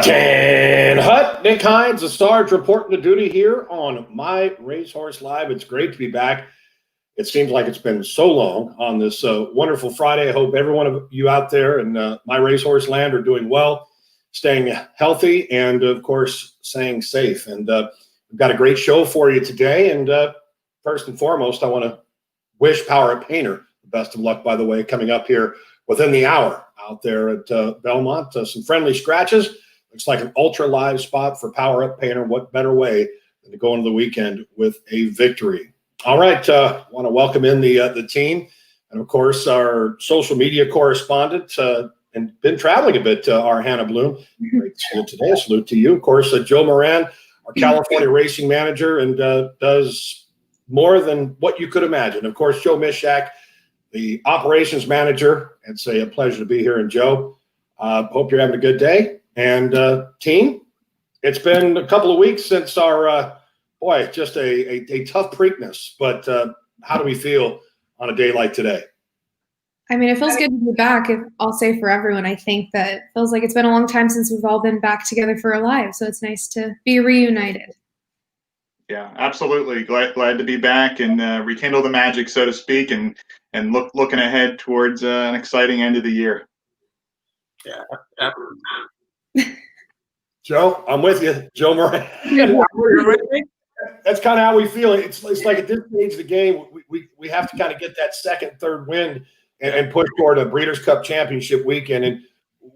Captain Hut, Nick Hines, the Sarge reporting to duty here on My Racehorse Live. It's great to be back. It seems like it's been so long on this wonderful Friday. I hope every one of you out there in My Racehorse land are doing well, staying healthy, and, of course, staying safe. And we've got a great show for you today. And first and foremost, I want to wish Power Up Painter the best of luck, by the way, coming up here within the hour out there at Belmont. Some friendly scratches. Looks like an ultra live spot for Power Up Painter. What better way than to go into the weekend with a victory? All right, want to welcome in the team, and of course our social media correspondent and been traveling a bit. Our Hannah Bloom. Great to see you today. A salute to you, of course. Joe Moran, our California racing manager, and does more than what you could imagine. Of course, Joe Mishak, the operations manager. It's a pleasure to be here, and Joe, hope you're having a good day. And team, it's been a couple of weeks since our just a tough Preakness. But how do we feel on a day like today? I mean, it feels good to be back. I'll say for everyone, I think that it feels like it's been a long time since we've all been back together for a live. So it's nice to be reunited. Yeah, absolutely. Glad to be back and rekindle the magic, so to speak, and looking ahead towards an exciting end of the year. Yeah. Joe, I'm with you. Joe Moran. That's kind of how we feel. It's like at this stage of the game, we have to kind of get that second, third win and push toward a Breeders' Cup Championship weekend. And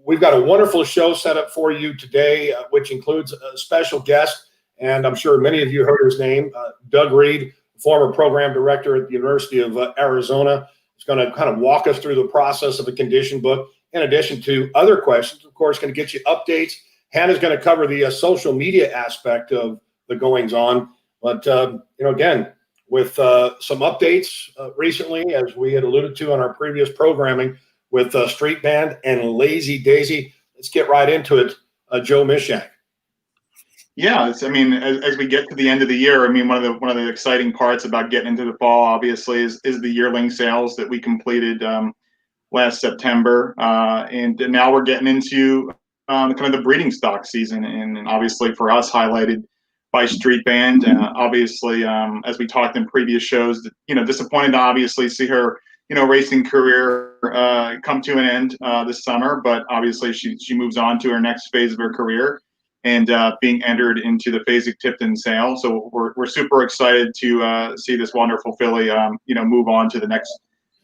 we've got a wonderful show set up for you today, which includes a special guest. And I'm sure many of you heard his name, Doug Reed, former program director at the University of Arizona. He's going to kind of walk us through the process of the condition book, in addition to other questions. Of course, going to get you updates. Hannah's going to cover the social media aspect of the goings on. But, again, with some updates recently, as we had alluded to on our previous programming with Street Band and Lazy Daisy, let's get right into it. Joe Mishak. Yeah, as we get to the end of the year, one of the exciting parts about getting into the fall, obviously, is the yearling sales that we completed last September, and now we're getting into kind of the breeding stock season, and obviously for us, highlighted by Street Band. Obviously, as we talked in previous shows, disappointed to obviously see her, racing career come to an end this summer, but obviously she moves on to her next phase of her career and being entered into the Fasig-Tipton sale. So we're super excited to see this wonderful filly, move on to the next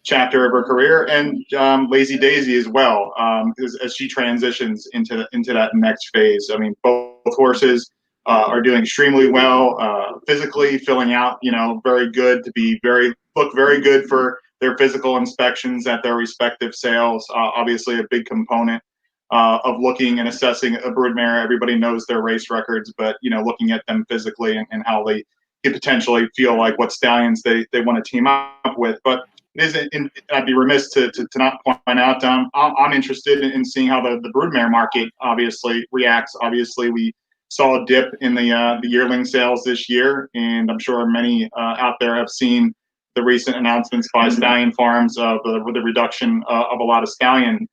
chapter of her career, and Lazy Daisy as well, as she transitions into that next phase. Both horses are doing extremely well physically, filling out, very good to look very good for their physical inspections at their respective sales. Obviously, a big component of looking and assessing a broodmare. Everybody knows their race records, but looking at them physically and how they could potentially feel like what stallions they want to team up with. But I'd be remiss to not point out, I'm interested in seeing how the broodmare market obviously reacts. Obviously, we saw a dip in the yearling sales this year, and I'm sure many out there have seen the recent announcements by stallion farms of the reduction of a lot of stallion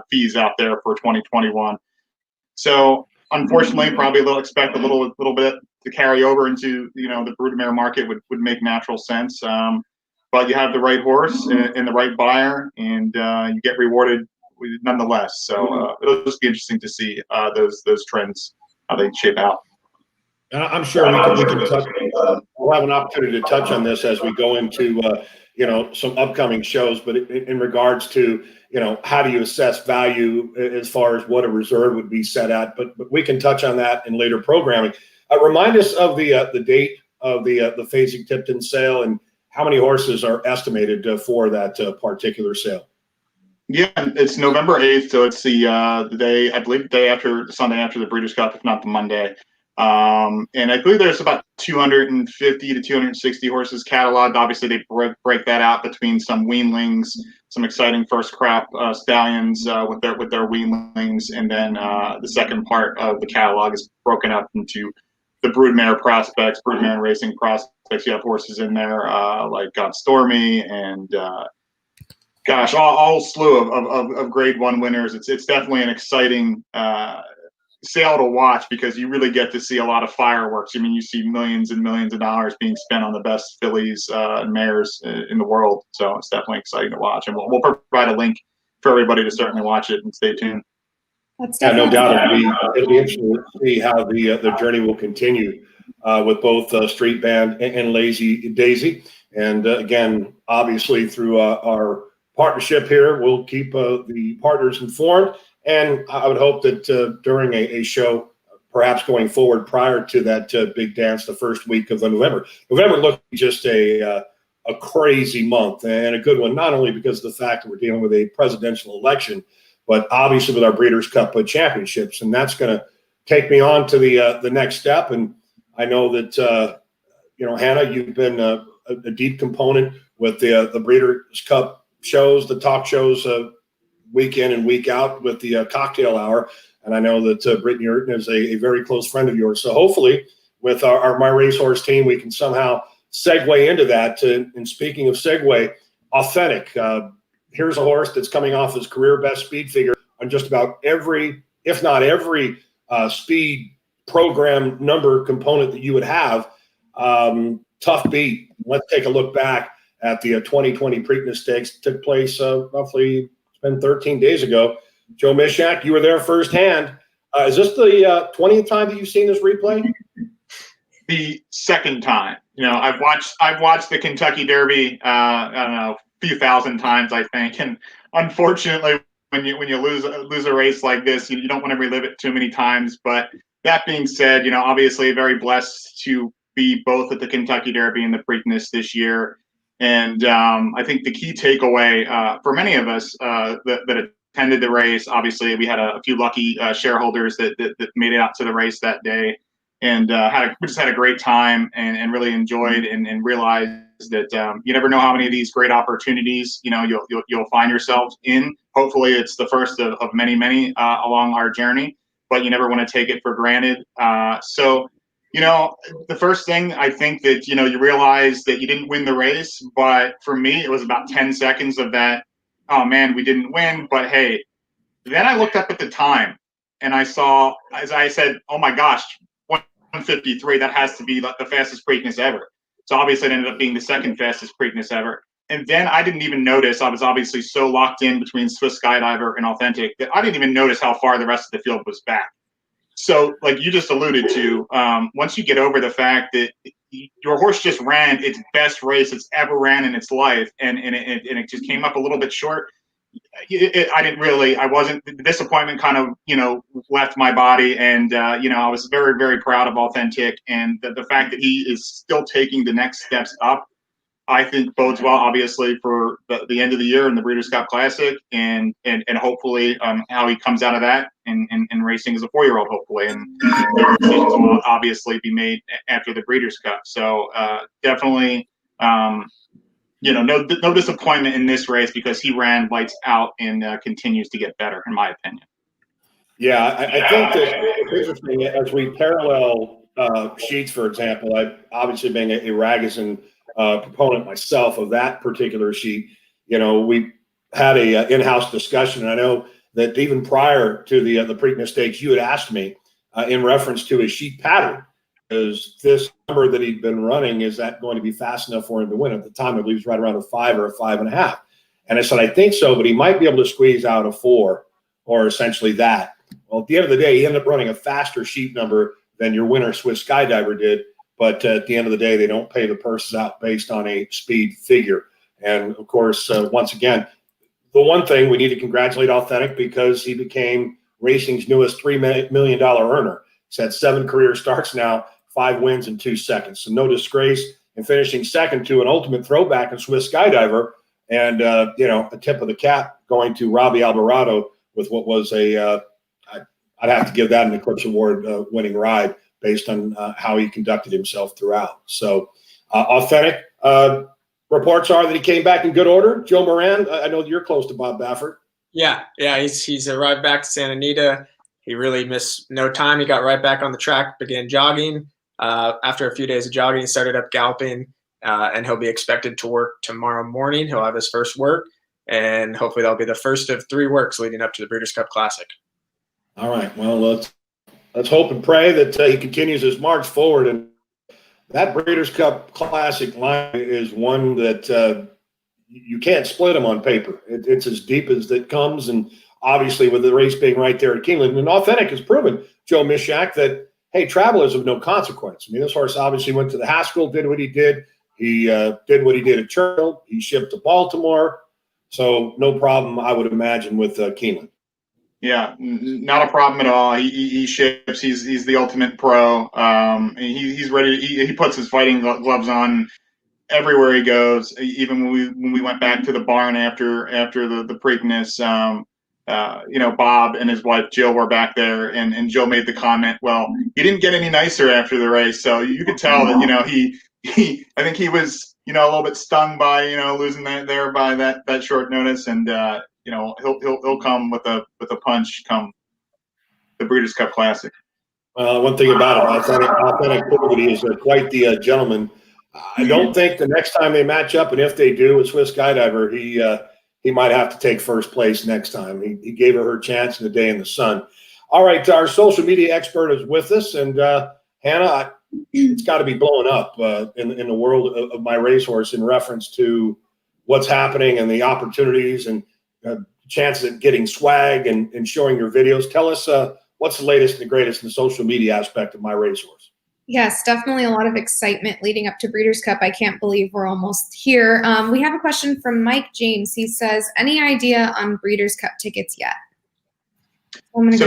fees out there for 2021. So unfortunately, probably expect a little bit to carry over into the broodmare market would make natural sense. But you have the right horse and the right buyer, and you get rewarded nonetheless. So it'll just be interesting to see those trends, how they shape out. And I'm sure we can touch. We'll have an opportunity to touch on this as we go into some upcoming shows. But in regards to how do you assess value as far as what a reserve would be set at? But we can touch on that in later programming. Remind us of the date of the Fasig-Tipton sale and how many horses are estimated for that particular sale. Yeah, it's November 8th, so it's the day, I believe, Sunday after the Breeders' Cup, if not the Monday. And I believe there's about 250 to 260 horses cataloged. Obviously, they break that out between some weanlings, some exciting first crop stallions with their weanlings, and then the second part of the catalog is broken up into the broodmare prospects, broodmare racing prospects. You have horses in there like Stormy and all slew of grade one winners. It's definitely an exciting sale to watch because you really get to see a lot of fireworks. I mean, you see millions and millions of dollars being spent on the best fillies and mares in the world. So it's definitely exciting to watch. And we'll provide a link for everybody to certainly watch it and stay tuned. That's Yeah, no definitely doubt. It'll be interesting to see how the journey will continue with both Street Band and Lazy Daisy. And again, obviously through our partnership here, we'll keep the partners informed. And I would hope that during a show, perhaps going forward prior to that big dance, the first week of November. November looked just a crazy month and a good one, not only because of the fact that we're dealing with a presidential election, but obviously with our Breeders' Cup Championships. And that's going to take me on to the next step. And I know that, Hannah, you've been a deep component with the Breeders' Cup shows, the talk shows, week in and week out with the cocktail hour. And I know that Brittany Urton is a very close friend of yours. So hopefully with our MyRacehorse team, we can somehow segue into that. And speaking of segue, Authentic. Here's a horse that's coming off his career best speed figure on just about every, if not every, speed program number component that you would have. Tough beat. Let's take a look back at the 2020 Preakness Stakes. Took place roughly, it's been 13 days ago. Joe Mishak, you were there firsthand. Is this the 20th time that you've seen this replay? The second time. I've watched the Kentucky Derby, I don't know, a few thousand times, I think. And unfortunately, when you lose a race like this, you don't want to relive it too many times. But that being said, obviously very blessed to be both at the Kentucky Derby and the Preakness this year. And I think the key takeaway for many of us that attended the race, obviously we had a few lucky shareholders that made it out to the race that day, and we just had a great time and really enjoyed and realized that you never know how many of these great opportunities you'll find yourself in. Hopefully it's the first of many along our journey, but you never want to take it for granted. So the first thing I think that, you realize that you didn't win the race, but for me, it was about 10 seconds of that, oh man, we didn't win, but hey, then I looked up at the time and I saw, as I said, oh my gosh, 153, that has to be the fastest Preakness ever. So obviously it ended up being the second fastest Preakness ever. And then I didn't even notice, I was obviously so locked in between Swiss Skydiver and Authentic that I didn't even notice how far the rest of the field was back. So, like you just alluded to, once you get over the fact that your horse just ran its best race it's ever ran in its life, and it just came up a little bit short, the disappointment kind of, left my body, and, I was very, very proud of Authentic, and the fact that he is still taking the next steps up, I think bodes well, obviously, for the end of the year in the Breeders' Cup Classic, and hopefully how he comes out of that and racing as a 4-year-old, hopefully. And those decisions will obviously be made after the Breeders' Cup. So definitely, no disappointment in this race because he ran lights out and continues to get better, in my opinion. Yeah, I think that it's interesting as we parallel sheets, for example. I've obviously been a Ragusan proponent myself of that particular sheet. We had a in-house discussion, and I know that even prior to the Preakness Stakes, you had asked me in reference to his sheet pattern, is this number that he'd been running, is that going to be fast enough for him to win? At the time, I believe he was right around a 5 or a 5.5. And I said, I think so, but he might be able to squeeze out a 4 or essentially that. Well, at the end of the day, he ended up running a faster sheet number than your winner Swiss Skydiver did. But at the end of the day, they don't pay the purses out based on a speed figure. And of course, once again, the one thing we need to congratulate Authentic because he became racing's newest $3 million earner. He's had 7 career starts now, 5 wins in 2 seconds. So no disgrace in finishing second to an ultimate throwback in Swiss Skydiver. And, a tip of the cap going to Robbie Alvarado with what was I'd have to give that an Eclipse Award winning ride based on how he conducted himself throughout. So Authentic, reports are that he came back in good order. Joe Moran, I know you're close to Bob Baffert. Yeah, he's arrived back to Santa Anita. He really missed no time. He got right back on the track, began jogging. After a few days of jogging, he started up galloping, and he'll be expected to work tomorrow morning. He'll have his first work, and hopefully that'll be the first of 3 works leading up to the Breeders' Cup Classic. All right. Well, let's hope and pray that he continues his march forward. And that Breeders' Cup Classic line is one that you can't split them on paper. It's as deep as it comes. And obviously with the race being right there at Keeneland, and Authentic has proven, Joe Mishak, that, hey, travel is of no consequence. I mean, this horse obviously went to the Haskell, did what he did. He did what he did at Churchill. He shipped to Baltimore. So no problem, I would imagine, with Keeneland. Yeah, not a problem at all. He ships. He's the ultimate pro. He's ready. He puts his fighting gloves on everywhere he goes. Even when we went back to the barn after the Preakness, Bob and his wife Jill were back there, and Jill made the comment, "Well, he didn't get any nicer after the race." So you could tell that he I think he was a little bit stung by losing that there by that short notice, and he'll come with a punch come the Breeders' Cup Classic. One thing about it, authentic Quality is quite the gentleman. I don't think the next time they match up, and if they do, with Swiss Skydiver, he might have to take first place next time. He gave her chance in the day in the sun. All right, our social media expert is with us, and Hannah, it's got to be blowing up in the world of My Racehorse in reference to what's happening and the opportunities and chances at getting swag and showing your videos. Tell us what's the latest and the greatest in the social media aspect of My Racehorse. Yes, definitely a lot of excitement leading up to Breeders' Cup. I can't believe we're almost here. We have a question from Mike James. He says, any idea on Breeders' Cup tickets yet? Mike,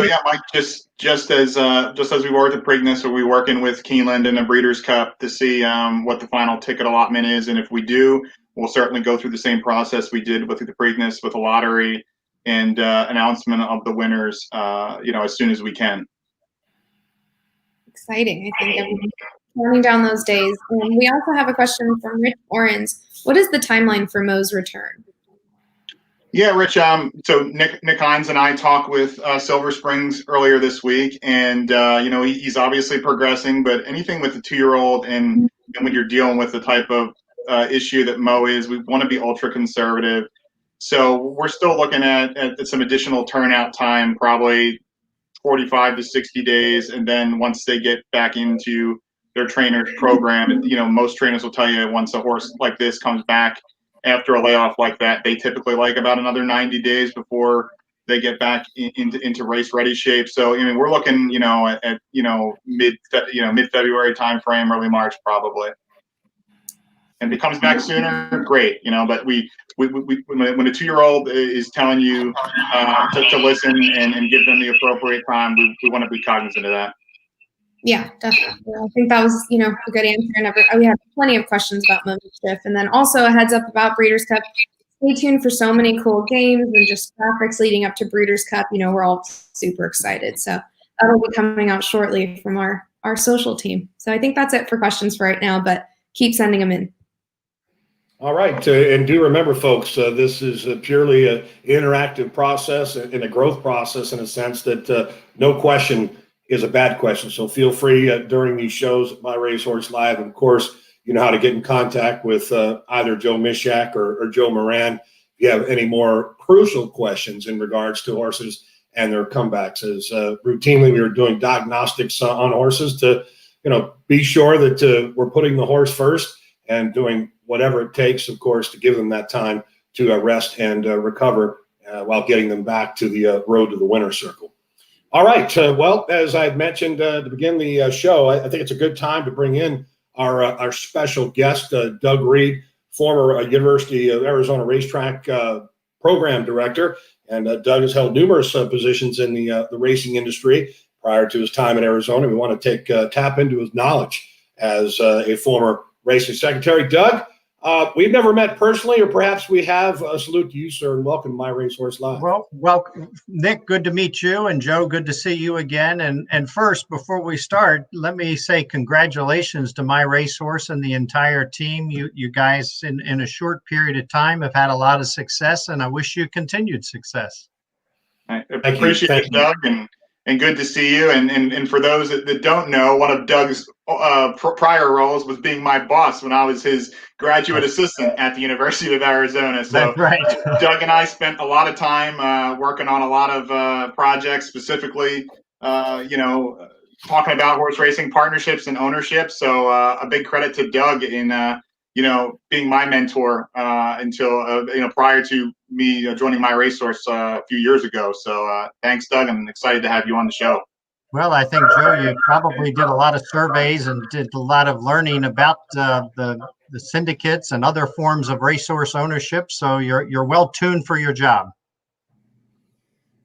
just as we were at the Preakness, are we working with Keeneland and the Breeders' Cup to see what the final ticket allotment is? And if we do, we'll certainly go through the same process we did with the Preakness, with a lottery and announcement of the winners, as soon as we can. Exciting. I think everyone's counting down those days. And we also have a question from Rich Orange. What is the timeline for Mo's return? Yeah, Rich. So Nick Hines and I talked with Silver Springs earlier this week, and he's obviously progressing. But anything with the 2-year-old, and when you're dealing with the type of issue that Mo is, we want to be ultra conservative. So we're still looking at some additional turnout time, probably 45 to 60 days, and then once they get back into their trainer's program, most trainers will tell you once a horse like this comes back after a layoff like that, they typically like about another 90 days before they get back into race ready shape. So we're looking at mid February time frame, early March probably. And if it comes back sooner, great. But when a 2-year-old is telling you to listen and give them the appropriate time, we want to be cognizant of that. Yeah, definitely. I think that was, a good answer. And we had plenty of questions about membership. And then also a heads up about Breeders' Cup. Stay tuned for so many cool games and just graphics leading up to Breeders' Cup. We're all super excited. So that'll be coming out shortly from our social team. So I think that's it for questions for right now, but keep sending them in. All right. And do remember, folks, this is purely an interactive process and a growth process in a sense that no question is a bad question. So feel free during these shows at My Racehorse Live. And of course, you know how to get in contact with either Joe Mishak or Joe Moran if you have any more crucial questions in regards to horses and their comebacks. As routinely we are doing diagnostics on horses to, be sure that we're putting the horse first and doing whatever it takes, of course, to give them that time to rest and recover while getting them back to the road to the winner's circle. All right. Well, as I had mentioned to begin the show, I think it's a good time to bring in our special guest, Doug Reed, former University of Arizona racetrack program director. And Doug has held numerous positions in the racing industry prior to his time in Arizona. We want to tap into his knowledge as a former racing secretary. Doug, we've never met personally, or perhaps we have. A salute to you, sir, and welcome to My Racehorse Live. Well, Nick, good to meet you, and Joe, good to see you again. And first, before we start, let me say congratulations to My Racehorse and the entire team. You guys, in a short period of time, have had a lot of success, and I wish you continued success. I appreciate it, Doug, and good to see you. And for those that don't know, one of Doug's prior roles was being my boss when I was his graduate assistant at the University of Arizona. So that's right. Doug and I spent a lot of time working on a lot of projects, specifically talking about horse racing partnerships and ownership. So a big credit to Doug in being my mentor until prior to me joining MyRacehorse a few years ago. So thanks, Doug. I'm excited to have you on the show. Well, I think, Joe, you probably did a lot of surveys and did a lot of learning about the syndicates and other forms of racehorse ownership. So you're well tuned for your job.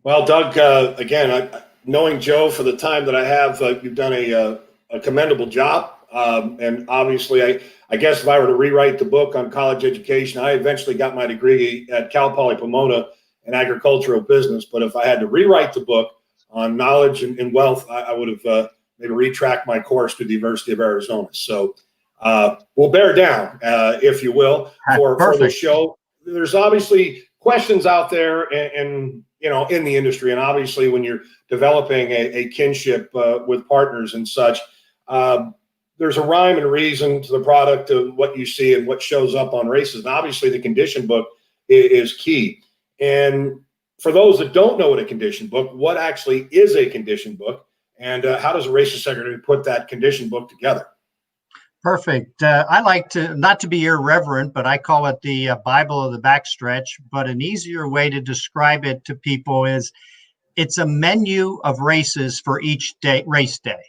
Well, Doug, again, knowing Joe for the time that I have, you've done a commendable job. And obviously, I guess if I were to rewrite the book on college education, I eventually got my degree at Cal Poly Pomona in agricultural business. But if I had to rewrite the book on knowledge and wealth, I would have maybe retracked my course to the University of Arizona. So we'll bear down, if you will, for the show. There's obviously questions out there and in the industry. And obviously, when you're developing a kinship with partners and such, there's a rhyme and reason to the product of what you see and what shows up on races. And obviously, the condition book is key. And for those that don't know what a condition book, what actually is a condition book, and how does a racing secretary put that condition book together? Perfect. I like to, not to be irreverent, but I call it the Bible of the backstretch. But an easier way to describe it to people is it's a menu of races for each day, race day.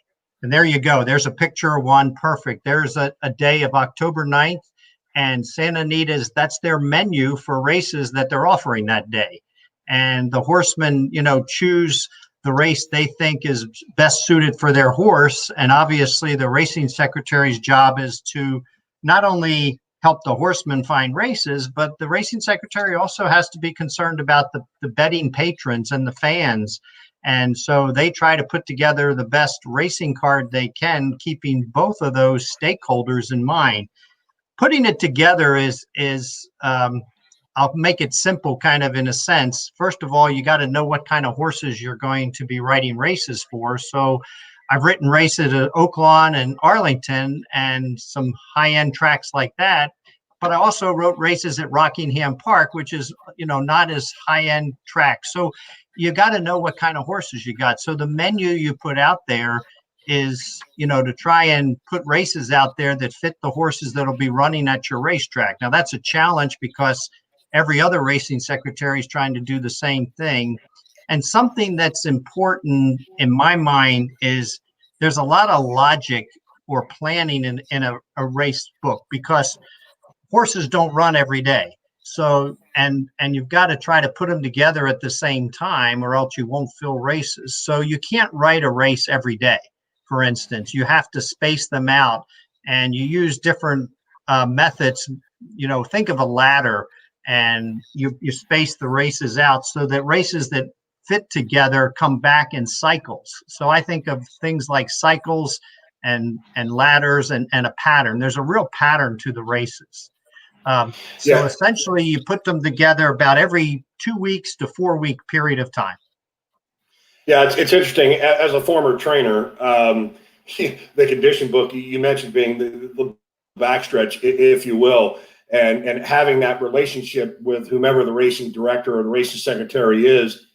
And there you go. There's a picture of one. Perfect. There's a day of October 9th, and Santa Anita's, that's their menu for races that they're offering that day. And the horsemen, choose the race they think is best suited for their horse. And obviously the racing secretary's job is to not only help the horsemen find races, but the racing secretary also has to be concerned about the betting patrons and the fans. And so they try to put together the best racing card they can, keeping both of those stakeholders in mind. Putting it together is I'll make it simple kind of in a sense. First of all, you got to know what kind of horses you're going to be riding races for. So I've written races at Oaklawn and Arlington and some high-end tracks like that. But I also wrote races at Rockingham Park, which is, not as high-end track. So you got to know what kind of horses you got. So the menu you put out there is, to try and put races out there that fit the horses that'll be running at your racetrack. Now, that's a challenge because every other racing secretary is trying to do the same thing. And something that's important in my mind is there's a lot of logic or planning in a race book, because horses don't run every day. So, and you've got to try to put them together at the same time, or else you won't fill races. So you can't write a race every day. For instance, you have to space them out, and you use different methods. Think of a ladder, and you space the races out so that races that fit together come back in cycles. So I think of things like cycles and ladders and a pattern. There's a real pattern to the races. So essentially you put them together about every 2 weeks to 4 week period of time. Yeah, it's interesting. As a former trainer, the condition book you mentioned being the backstretch, if you will, and having that relationship with whomever the racing director or the racing secretary is.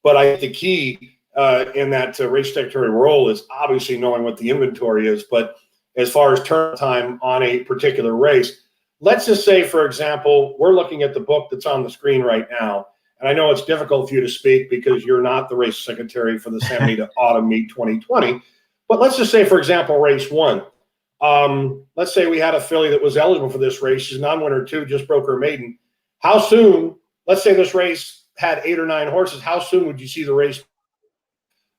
But I think the key in that race secretary role is obviously knowing what the inventory is. But as far as turn time on a particular race, let's just say, for example, we're looking at the book that's on the screen right now. And I know it's difficult for you to speak because you're not the race secretary for the Santa Anita Autumn Meet 2020. But let's just say, for example, race one. Let's say we had a filly that was eligible for this race. She's non-winner 2, just broke her maiden. How soon, let's say this race had 8 or 9 horses, how soon would you see the race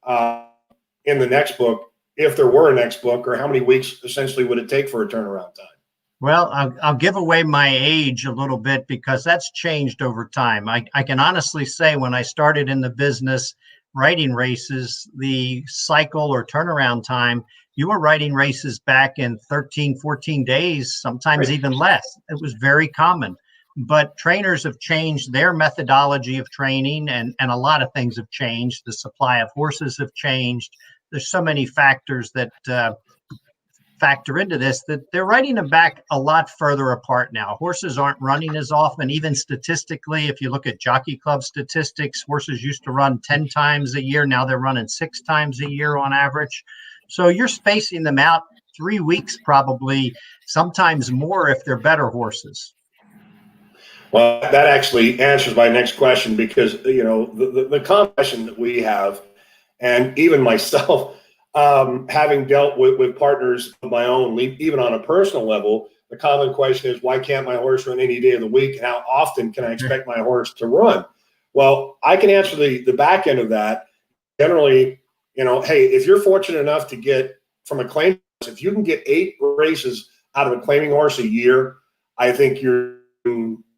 in the next book, if there were a next book, or how many weeks essentially would it take for a turnaround time? Well, I'll give away my age a little bit because that's changed over time. I can honestly say when I started in the business writing races, the cycle or turnaround time, you were writing races back in 13, 14 days, sometimes even less. It was very common. But trainers have changed their methodology of training, and a lot of things have changed. The supply of horses have changed. There's so many factors that factor into this, that they're writing them back a lot further apart now. Horses aren't running as often, even statistically. If you look at Jockey Club statistics, horses used to run 10 times a year. Now they're running 6 times a year on average. So you're spacing them out 3 weeks, probably, sometimes more if they're better horses. Well, that actually answers my next question, because, you know, the common question that we have, and even myself, having dealt with partners of my own, even on a personal level, the common question is, why can't my horse run any day of the week? And how often can I expect my horse to run? Well, I can answer the back end of that. Generally, you know, hey, if you're fortunate enough to get from a claim, if you can get 8 races out of a claiming horse a year, I think you're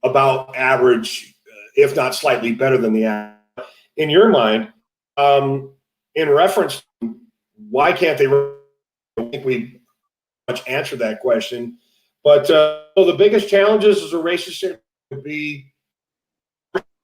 about average, if not slightly better than the average. In your mind, in reference to why can't they run, I think we much answered that question. But so the biggest challenges as a racer would be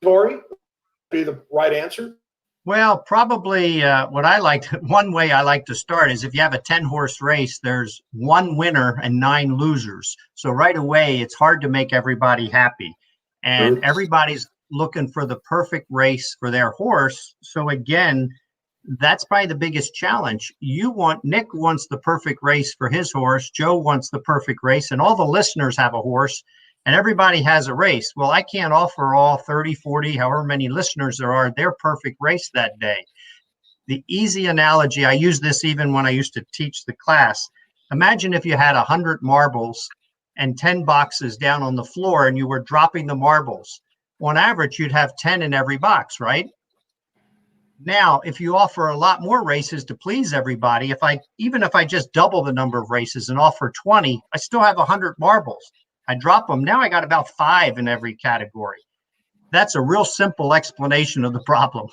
the right answer. Well, probably what I like, one way I like to start is if you have a 10-horse race, there's 1 winner and 9 losers. So right away, it's hard to make everybody happy. And everybody's looking for the perfect race for their horse. So again, that's probably the biggest challenge. Nick wants the perfect race for his horse. Joe wants the perfect race, and all the listeners have a horse, and everybody has a race. Well, I can't offer all 30, 40, however many listeners there are, their perfect race that day. The easy analogy, I use this even when I used to teach the class. Imagine if you had 100 marbles and 10 boxes down on the floor, and you were dropping the marbles. On average, you'd have 10 in every box, right? Now, if you offer a lot more races to please everybody, even if I just double the number of races and offer 20, I still have 100 marbles. I drop them. Now I got about 5 in every category. That's a real simple explanation of the problem.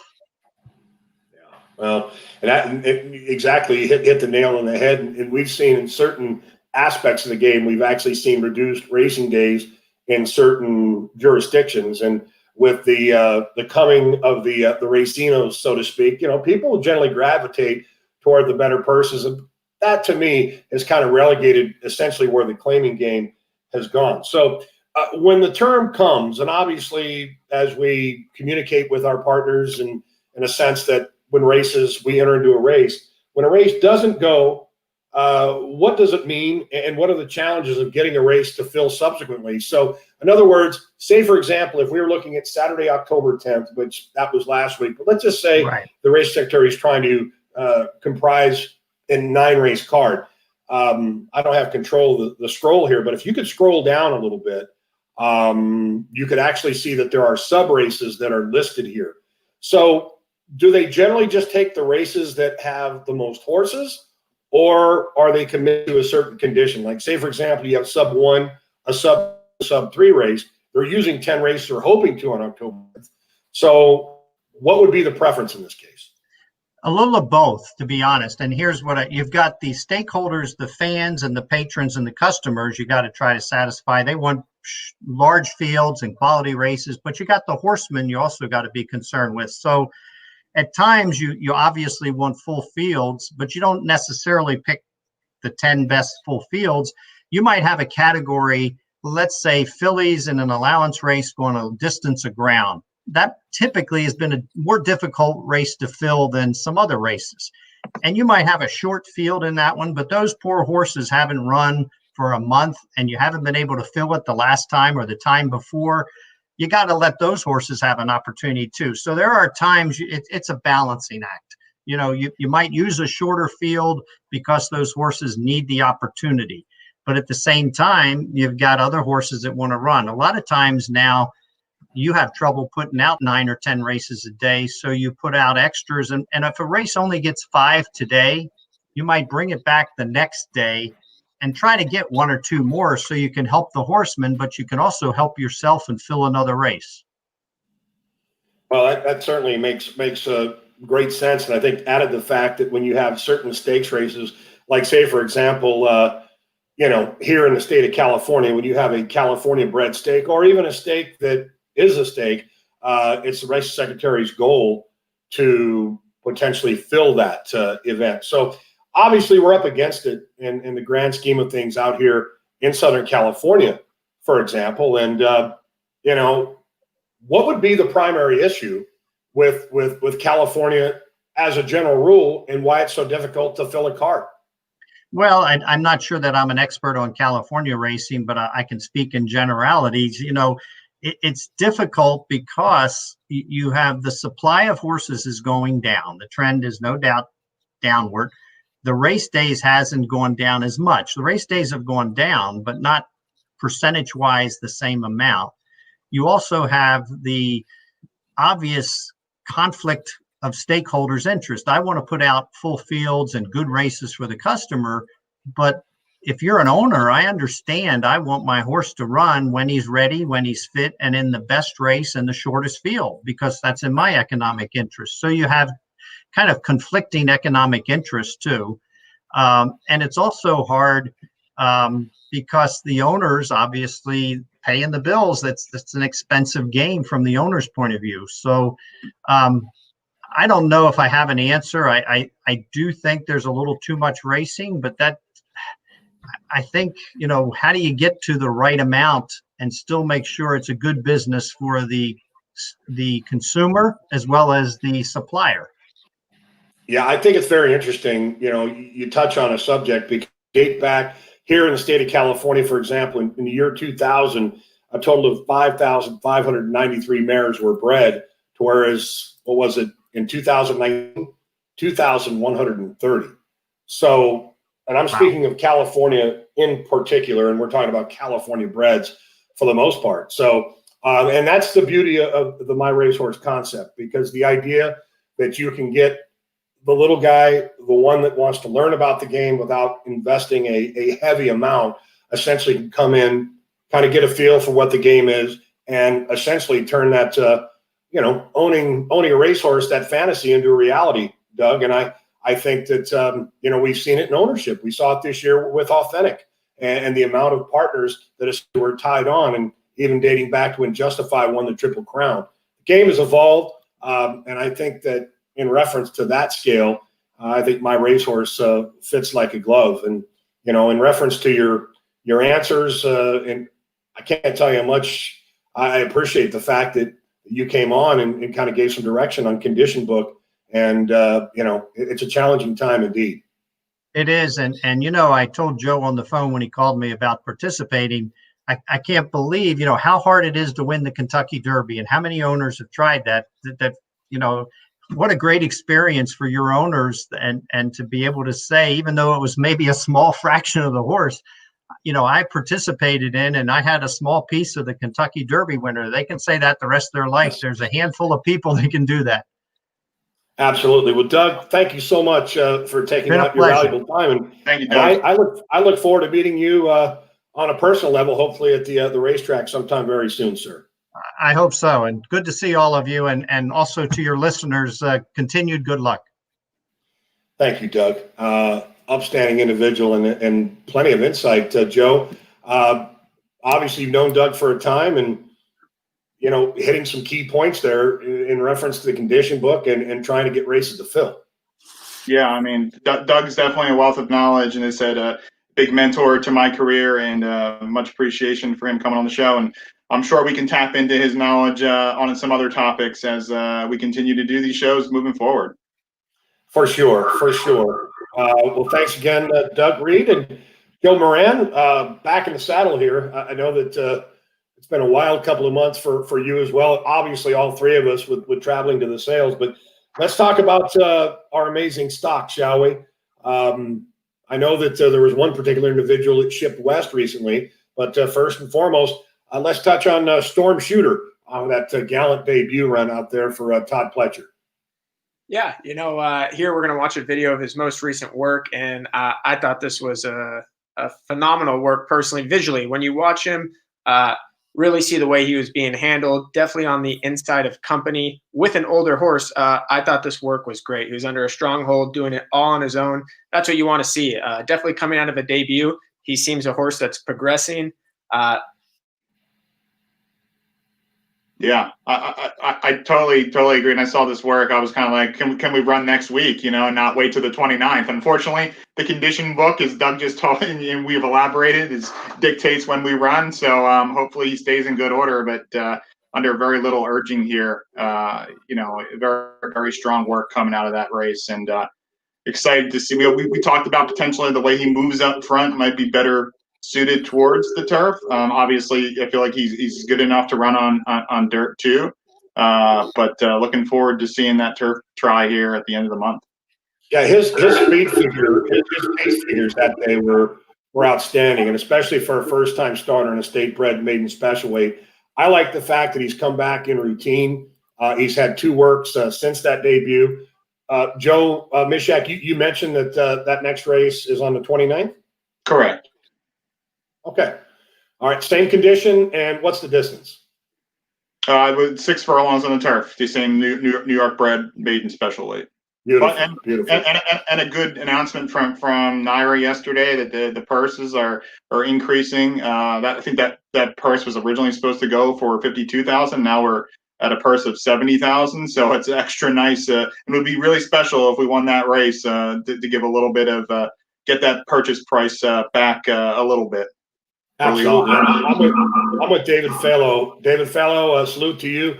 Yeah, well, and exactly hit the nail on the head. And we've seen in certain aspects of the game, we've actually seen reduced racing days in certain jurisdictions. And with the coming of the racinos, so to speak, you know, people will generally gravitate toward the better purses. And that, to me, has kind of relegated essentially where the claiming game has gone. So when the term comes, and obviously as we communicate with our partners, and in a sense that when we enter into a race, when a race doesn't go, what does it mean, and what are the challenges of getting a race to fill subsequently? So in other words, say, for example, if we were looking at Saturday, October 10th, which that was last week, but let's just say the race secretary is trying to comprise a 9-race card. I don't have control of the scroll here, but if you could scroll down a little bit, you could actually see that there are sub races that are listed here. So do they generally just take the races that have the most horses, or are they committed to a certain condition? Like, say, for example, you have sub 1, a sub 3 race. They're using 10 races or hoping to on October 10th. So what would be the preference in this case? A little of both, to be honest. And here's what you've got: the stakeholders, the fans and the patrons and the customers, you got to try to satisfy. They want large fields and quality races, but you got the horsemen you also got to be concerned with. So at times you obviously want full fields, but you don't necessarily pick the 10 best full fields. You might have a category, let's say fillies in an allowance race going a distance of ground. That typically has been a more difficult race to fill than some other races. And you might have a short field in that one, but those poor horses haven't run for a month and you haven't been able to fill it the last time or the time before. You got to let those horses have an opportunity too. So there are times it's a balancing act. You know, you might use a shorter field because those horses need the opportunity. But at the same time, you've got other horses that want to run. A lot of times now, you have trouble putting out 9 or 10 races a day, so you put out extras. And if a race only gets 5 today, you might bring it back the next day and try to get 1 or 2 more so you can help the horsemen, but you can also help yourself and fill another race. Well, that certainly makes great sense. And I think added the fact that when you have certain stakes races, like, say, for example, you know, here in the state of California, when you have a California bred stake, or even a stake that is a stake, it's the race secretary's goal to potentially fill that event. So obviously we're up against it in the grand scheme of things out here in Southern California, for example. And, you know, what would be the primary issue with California as a general rule, and why it's so difficult to fill a cart? Well, I'm not sure that I'm an expert on California racing, but I can speak in generalities. You know, it's difficult because you have the supply of horses is going down. The trend is no doubt downward. The race days hasn't gone down as much. The race days have gone down, but not percentage-wise the same amount. You also have the obvious conflict of stakeholders' interest. I want to put out full fields and good races for the customer, but if you're an owner, I understand I want my horse to run when he's ready, when he's fit, and in the best race and the shortest field, because that's in my economic interest. So you have kind of conflicting economic interests too. And it's also hard because the owners obviously paying the bills. That's an expensive game from the owner's point of view. So I don't know if I have an answer. I do think there's a little too much racing, but that I think, you know, how do you get to the right amount and still make sure it's a good business for the consumer as well as the supplier? Yeah, I think it's very interesting. You know, you touch on a subject because date back here in the state of California, for example, in the year 2000, a total of 5,593 mares were bred, to whereas, what was it, in 2019, 2,130. So, and I'm speaking of California in particular, and we're talking about California breds for the most part. So, and that's the beauty of the MyRacehorse concept, because the idea that you can get the little guy, the one that wants to learn about the game without investing a heavy amount, essentially can come in, kind of get a feel for what the game is, and essentially turn that, you know, owning a racehorse, that fantasy, into a reality, Doug. And I think that, you know, we've seen it in ownership. We saw it this year with Authentic and the amount of partners that were tied on, and even dating back to when Justify won the Triple Crown. The game has evolved, and I think that in reference to that scale, I think MyRacehorse fits like a glove. And, you know, in reference to your answers, and I can't tell you how much I appreciate the fact that you came on and kind of gave some direction on Condition Book. And, you know, it's a challenging time indeed. It is. And, you know, I told Joe on the phone when he called me about participating, I can't believe, you know, how hard it is to win the Kentucky Derby, and how many owners have tried that, you know, what a great experience for your owners, and to be able to say, even though it was maybe a small fraction of the horse, you know, I participated in, and I had a small piece of the Kentucky Derby winner. They can say that the rest of their life. There's a handful of people that can do that. Absolutely. Well, Doug, thank you so much for taking out your valuable time. And thank you, Doug. I look forward to meeting you on a personal level, hopefully at the racetrack sometime very soon, sir. I hope so. And good to see all of you, and also to your listeners, continued good luck. Thank you, Doug. Upstanding individual and plenty of insight, Joe. Obviously, you've known Doug for a time, and, you know, hitting some key points there in reference to the Condition Book and trying to get races to fill. Yeah, I mean, Doug's definitely a wealth of knowledge, and has said a big mentor to my career, and much appreciation for him coming on the show. And I'm sure we can tap into his knowledge on some other topics as we continue to do these shows moving forward. For sure, for sure. Well, thanks again, Doug Reed and Joe Moran, back in the saddle here. I know that it's been a wild couple of months for you as well. Obviously, all three of us with traveling to the sales, but let's talk about our amazing stock, shall we? I know that there was one particular individual that shipped west recently, but first and foremost, let's touch on Storm Shooter, that gallant debut run out there for Todd Pletcher. Yeah, you know, here we're going to watch a video of his most recent work, and I thought this was a phenomenal work personally, visually. When you watch him, really see the way he was being handled, definitely on the inside of company with an older horse. I thought this work was great. He was under a stronghold, doing it all on his own. That's what you want to see. Definitely coming out of a debut, he seems a horse that's progressing. Yeah, I totally agree. And I saw this work. I was kind of like, can we run next week, and not wait till the 29th? Unfortunately, the condition book, as Doug just told and we've elaborated, dictates when we run. So hopefully he stays in good order, but under very little urging here. Very, very strong work coming out of that race, and excited to see. We talked about potentially the way he moves up front might be better suited towards the turf. Obviously, I feel like he's good enough to run on dirt too. But looking forward to seeing that turf try here at the end of the month. Yeah, his speed figure, his pace figures that day were outstanding, and especially for a first time starter in a state bred maiden special weight. I like the fact that he's come back in routine. He's had 2 works since that debut. Joe Mishak, you mentioned that that next race is on the 29th? Correct. Okay. All right. Same condition, and what's the distance? With 6 furlongs on the turf, the same New York bred maiden special weight. Beautiful, beautiful. And a good announcement from Naira yesterday that the purses are increasing. I think that purse was originally supposed to go for 52,000. Now we're at a purse of 70,000. So it's extra nice. It would be really special if we won that race to give a little bit of get that purchase price back a little bit. Absolutely. I'm with David Fallow. David Fallow, salute to you.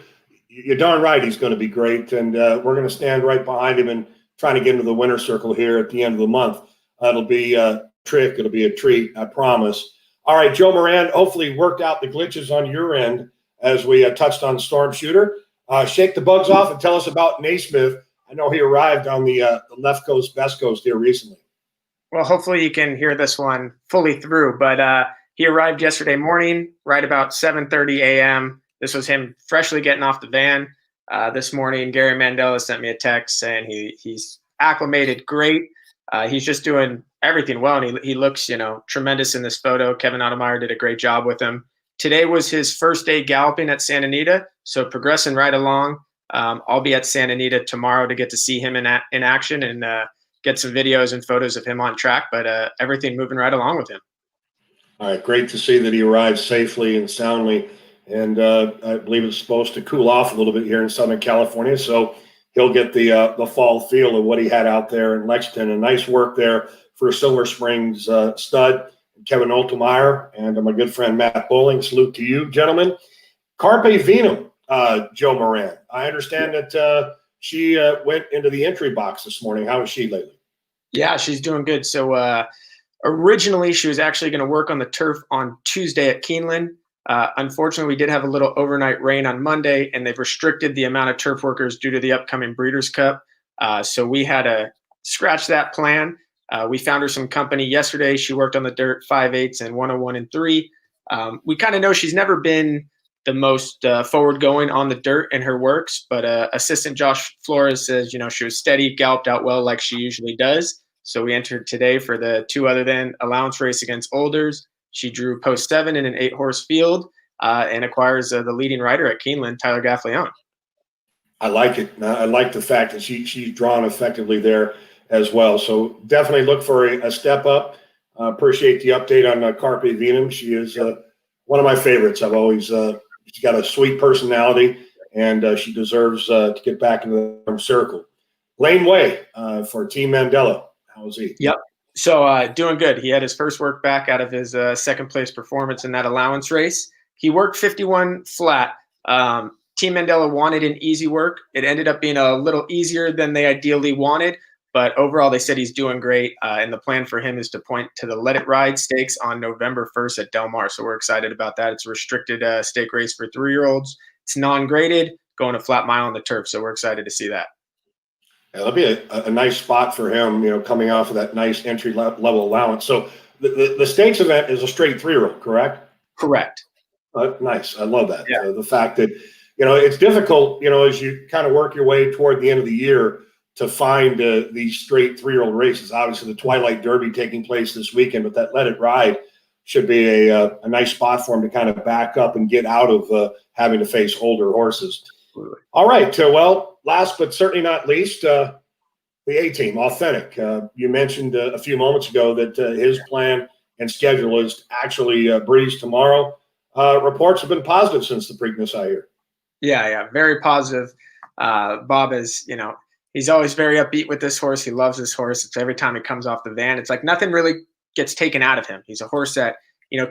You're darn right he's going to be great, and we're going to stand right behind him and trying to get into the winner's circle here at the end of the month. It'll be a trick. It'll be a treat, I promise. All right, Joe Moran, hopefully worked out the glitches on your end as we touched on Storm Shooter. Shake the bugs off and tell us about Naismith. I know he arrived on the left coast, best coast here recently. Well, hopefully you can hear this one fully through, but he arrived yesterday morning, right about 7:30 a.m. This was him freshly getting off the van. This morning, Gary Mandela sent me a text saying he's acclimated great. He's just doing everything well, and he looks, tremendous in this photo. Kevin Ottemeyer did a great job with him. Today was his first day galloping at Santa Anita, so progressing right along. I'll be at Santa Anita tomorrow to get to see him in action and get some videos and photos of him on track, but everything moving right along with him. All right, great to see that he arrived safely and soundly. And I believe it's supposed to cool off a little bit here in Southern California, so he'll get the fall feel of what he had out there in Lexington. And nice work there for Silver Springs stud, Kevin Oltemeyer, and my good friend Matt Bowling. Salute to you, gentlemen. Carpe Venum, Joe Moran. I understand that she went into the entry box this morning. How is she lately? Yeah, she's doing good. So originally, she was actually going to work on the turf on Tuesday at Keeneland. Unfortunately, we did have a little overnight rain on Monday, and they've restricted the amount of turf workers due to the upcoming Breeders' Cup. So we had to scratch that plan. We found her some company yesterday. She worked on the dirt 5/8 and 101 and 3. We kind of know she's never been the most forward going on the dirt in her works, but assistant Josh Flores says, she was steady, galloped out well like she usually does. So we entered today for the 2 other than allowance race against Olders. She drew post 7 in an 8-horse field and acquires the leading rider at Keeneland, Tyler Gaffleone. I like it. I like the fact that she's drawn effectively there as well. So definitely look for a step up. Appreciate the update on Carpe Venum. She is one of my favorites. I've always she's got a sweet personality, and she deserves to get back into the circle. Lane Way for Team Mandela. How is he? Yep. So doing good. He had his first work back out of his second place performance in that allowance race. He worked 51 flat. Team Mandela wanted an easy work. It ended up being a little easier than they ideally wanted, but overall they said he's doing great. And the plan for him is to point to the Let It Ride Stakes on November 1st at Del Mar. So we're excited about that. It's a restricted stake race for 3-year-olds. It's non-graded, going a flat mile on the turf. So we're excited to see that. Yeah, that'll be a nice spot for him, coming off of that nice entry level allowance. So the stakes event is a straight 3-year-old, correct? Correct. Nice. I love that. Yeah. The fact that, it's difficult, as you kind of work your way toward the end of the year to find these straight 3-year-old races. Obviously, the Twilight Derby taking place this weekend, but that Let It Ride should be a nice spot for him to kind of back up and get out of having to face older horses. Absolutely. All right. Well, last but certainly not least, the A-Team, Authentic. You mentioned a few moments ago that his plan and schedule is to actually breeze tomorrow. Reports have been positive since the Preakness, I hear. Yeah, very positive. Bob is, he's always very upbeat with this horse. He loves this horse. It's every time he comes off the van, it's like nothing really gets taken out of him. He's a horse that,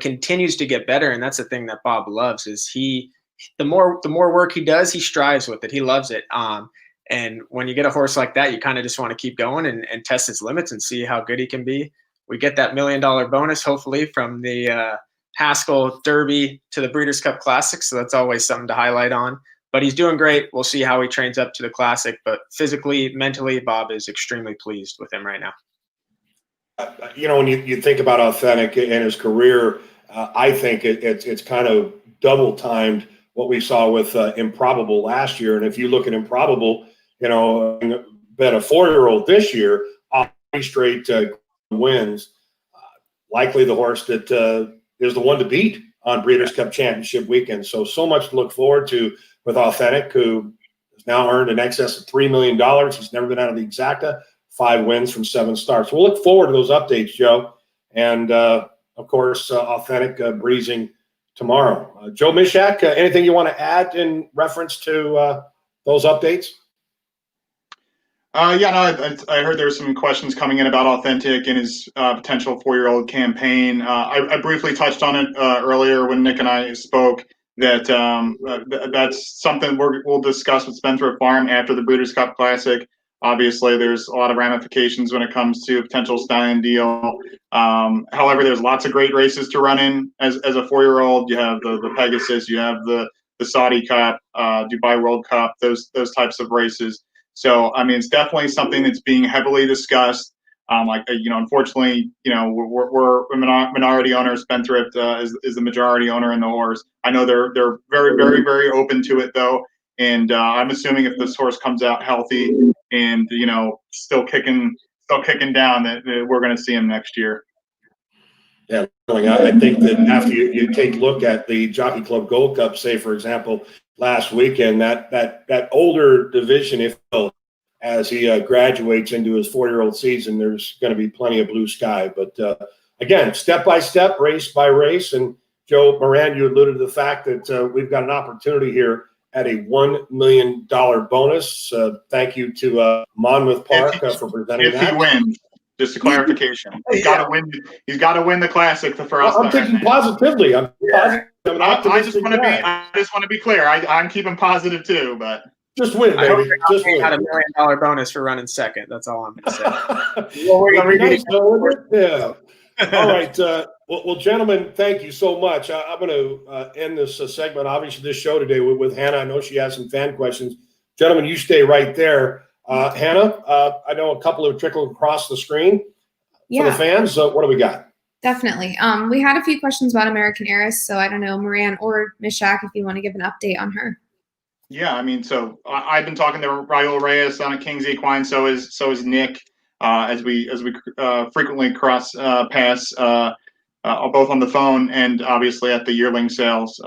continues to get better. And that's the thing that Bob loves is the more work he does, he strives with it. He loves it. And when you get a horse like that, you kind of just want to keep going and test his limits and see how good he can be. We get that $1 million bonus, hopefully, from the Haskell Derby to the Breeders' Cup Classic. So that's always something to highlight on. But he's doing great. We'll see how he trains up to the Classic. But physically, mentally, Bob is extremely pleased with him right now. When you think about Authentic and his career, I think it's kind of double timed what we saw with Improbable last year. And if you look at Improbable, bet a 4-year-old this year, 3 straight wins. Likely the horse that is the one to beat on Breeders' Cup Championship weekend. So much to look forward to with Authentic, who has now earned in excess of $3 million. He's never been out of the exacta. 5 wins from 7 starts. We'll look forward to those updates, Joe. And, of course, Authentic breezing tomorrow. Joe Mishak, anything you want to add in reference to those updates? I heard there were some questions coming in about Authentic and his potential 4-year-old campaign. I briefly touched on it earlier when Nick and I spoke. That's something we'll discuss with Spendthrift Farm after the Breeders' Cup Classic. Obviously, there's a lot of ramifications when it comes to a potential stallion deal. However, there's lots of great races to run in as a 4-year-old. You have the Pegasus, you have the Saudi Cup, Dubai World Cup, those types of races. So, it's definitely something that's being heavily discussed. Unfortunately, we're a minority owner. Spendthrift is the majority owner in the horse. I know they're very, very, very open to it though. And I'm assuming if this horse comes out healthy and still kicking down, that we're going to see him next year. Yeah, I think that after you take a look at the Jockey Club Gold Cup, say for example, last weekend, that older division, if you will, as he graduates into his 4-year-old season, there's going to be plenty of blue sky. But again, step by step, race by race. And Joe Moran, you alluded to the fact that we've got an opportunity here at a $1 million bonus. Thank you to Monmouth Park for presenting that. If he wins, just a clarification, he's got to win. He's got to win the Classic for us. I'm thinking positively. I just want to be clear. I'm keeping positive too, but just win, baby. I hope just win. Got $1 million bonus for running second. That's all I'm going to say. Yeah. All right. Well, gentlemen, thank you so much. I'm going to end this segment, obviously, this show today with Hannah. I know she has some fan questions. Gentlemen, you stay right there. Hannah, I know a couple have trickled across the screen for the fans. What do we got? Definitely. We had a few questions about American Heiress, so I don't know, Moran or Mishak, if you want to give an update on her. Yeah, so I've been talking to Raul Reyes on a King's Equine. So is Nick. As we frequently cross paths, both on the phone and obviously at the yearling sales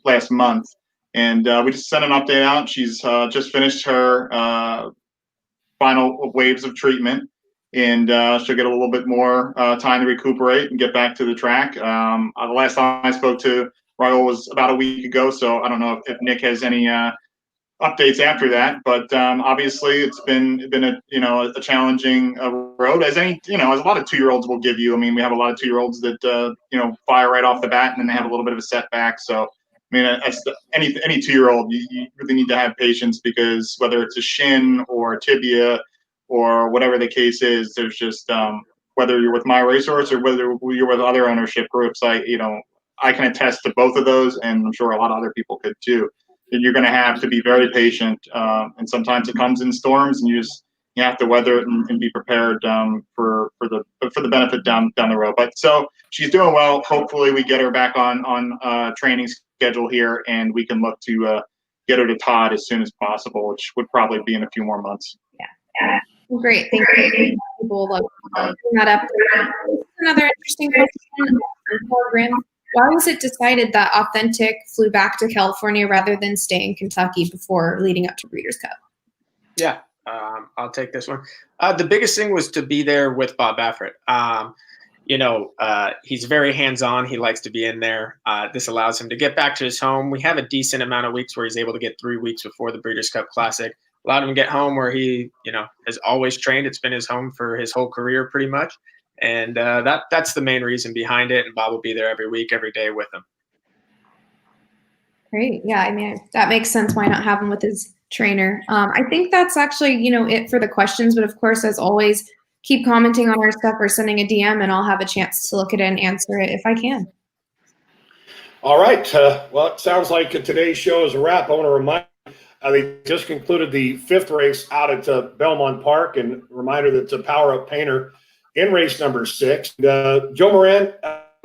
last month. And we just sent an update out. She's just finished her final waves of treatment, and she'll get a little bit more time to recuperate and get back to the track. The last time I spoke to Raul was about a week ago, so I don't know if Nick has any updates after that, but obviously it's been a challenging road, as any as a lot of 2-year-olds will give you. We have a lot of 2-year-olds that fire right off the bat, and then they have a little bit of a setback. So any 2-year-old, you really need to have patience, because whether it's a shin or a tibia or whatever the case is, there's just whether you're with MyRacehorse or whether you're with other ownership groups, I can attest to both of those, and I'm sure a lot of other people could too. You're going to have to be very patient, and sometimes it comes in storms, and you have to weather it and be prepared for the benefit down the road. But so she's doing well. Hopefully, we get her back on training schedule here, and we can look to get her to Todd as soon as possible, which would probably be in a few more months. Yeah. Great. Thank you. People love that up. Another interesting question program. Why was it decided that Authentic flew back to California rather than stay in Kentucky before leading up to Breeders' Cup? Yeah, I'll take this one. The biggest thing was to be there with Bob Baffert. he's very hands-on. He likes to be in there. This allows him to get back to his home. We have a decent amount of weeks where he's able to get 3 weeks before the Breeders' Cup Classic. Allowed him to get home where he, has always trained. It's been his home for his whole career pretty much. And that's the main reason behind it. And Bob will be there every week, every day with him. Great. Yeah, I mean, that makes sense. Why not have him with his trainer? I think that's actually, it for the questions. But of course, as always, keep commenting on our stuff or sending a DM, and I'll have a chance to look at it and answer it if I can. All right. Well, it sounds like today's show is a wrap. I want to remind you, they just concluded the 5th race out at Belmont Park, and reminder that it's a power-up painter in race number 6. Joe Moran,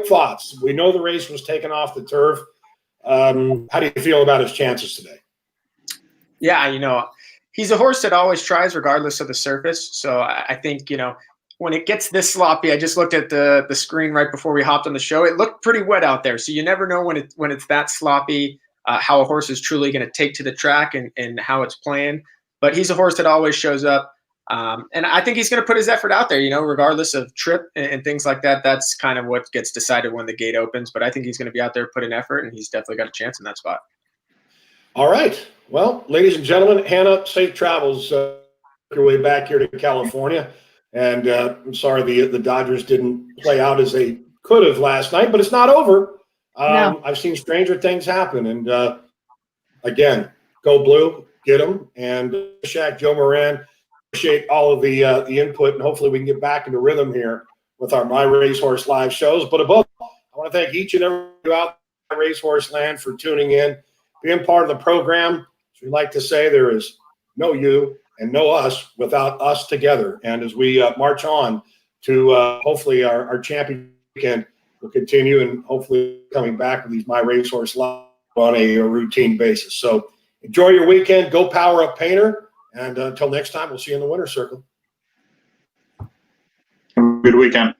thoughts? We know the race was taken off the turf. How do you feel about his chances today? Yeah, he's a horse that always tries regardless of the surface. So I think, when it gets this sloppy, I just looked at the screen right before we hopped on the show. It looked pretty wet out there. So you never know when it's that sloppy, how a horse is truly going to take to the track and how it's planned. But he's a horse that always shows up. And I think he's going to put his effort out there, regardless of trip and things like that. That's kind of what gets decided when the gate opens. But I think he's going to be out there, put in effort, and he's definitely got a chance in that spot. All right. Well, ladies and gentlemen, Hannah, safe travels your way back here to California. And I'm sorry the Dodgers didn't play out as they could have last night, but it's not over. No. I've seen stranger things happen. And, again, go blue, get them. And Shaq, Joe Moran, appreciate all of the input, and hopefully we can get back into rhythm here with our My Racehorse live shows. But above all, I want to thank each and every one of you out there in Racehorse land for tuning in, being part of the program. As we like to say, there is no you and no us without us together. And as we march on to hopefully our champion weekend, we'll continue and hopefully coming back with these My Racehorse live on a routine basis. So enjoy your weekend. Go power up, painter. And until next time, we'll see you in the winner's circle. Good weekend.